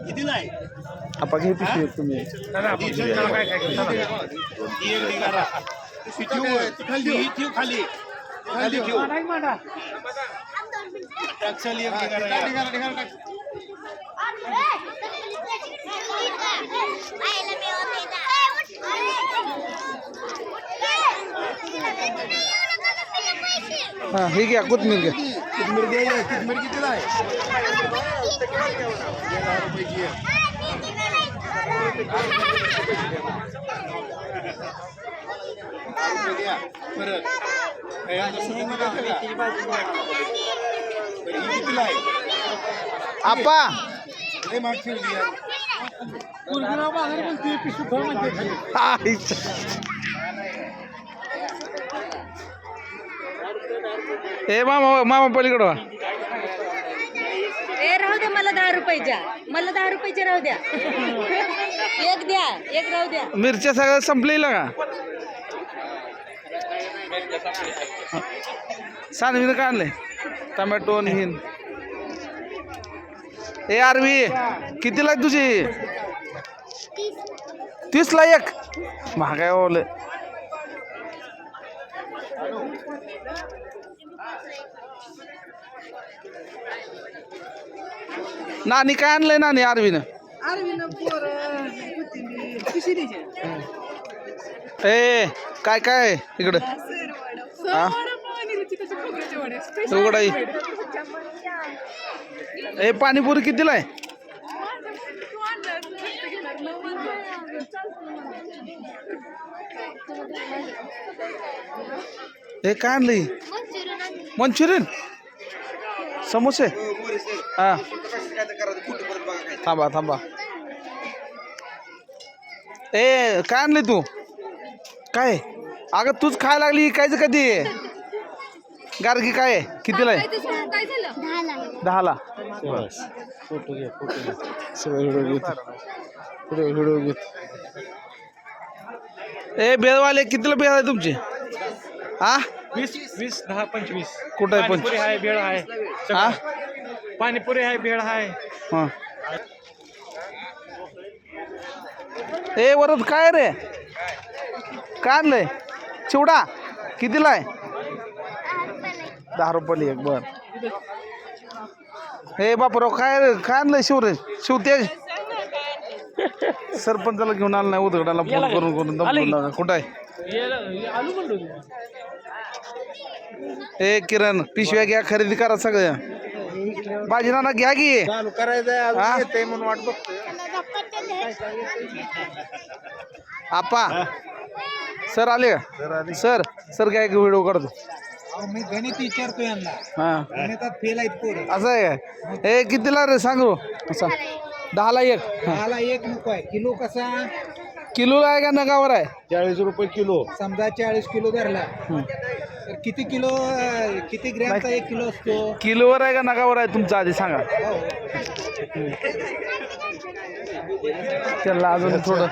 कितीला आहे आपा घे पिशवी तुम्ही खाली खाली ठेव चल एक हां हे घ्या कोथमीर घ्या कोथमीर कितीला आहे 11 रुपयाची परत कितीला आहे आपा लय महाग ठेवली आहे ए मामा मामा पलीकडं वा. ए राहू द्या मला 10 रुपयाच्या मला 10 रुपयाच्या राहू द्या एक द्या एक राहू द्या मिरच्या सगळ्या संपलेला का सानवीनं काय आणलंय टमॅटो आणि हिन ए आरवी कितीला आहे तुझी 30ला एक महागाय ओले नानी काय आणलंय नानी आरवीनं ए काय काय इकडं हा उघड आई ए पाणीपुरी कितीला आहे हे काय आणलंय मंचुरियन समोसे हा थांबा थांबा ए काय आणलंय तू काय अगं तूच खायला लागली कायच कधी गार्गी काय आहे कितीला आहे 10ला फोटो घ्या व्हिडिओ घेत ए बेळवाले कितीला बेळ आहे तुमची हा 20 10 25 कुठं आहे पाणीपुरी आहे बेळ आहे हा पाणीपुरी आहे बेळ आहे हा ए वरद काय रे काय आणलंय चिवडा कितीला आहे 10 रुपयाला एक बर हे बापराव काय काय आणलंय शिवतेज सरपंचाला घेऊन आलं नाही उदगडाला फोन करून दमला कुठं आहे ए किरण पिशव्या घ्या खरेदी करा सगळ्या भाजीना घ्या की म्हणून वाट बघतोय आपा सर आले का सर सर काय व्हिडिओ काढतो मी गणित विचारतो यांना हा गणितात फेल आहेत पोरं असं आहे काय ए कितीला रे सांगू असं 10ला एक मला एक नको आहे किलो कसा किलोला आहे का नगावर आहे 40 रुपये किलो समजा 40 किलो धरला तर किती किलो किती ग्रॅमचा 1 किलो असतो किलोवर आहे का नगावर आहे तुमचा आधी सांगा त्याला अजून थोडं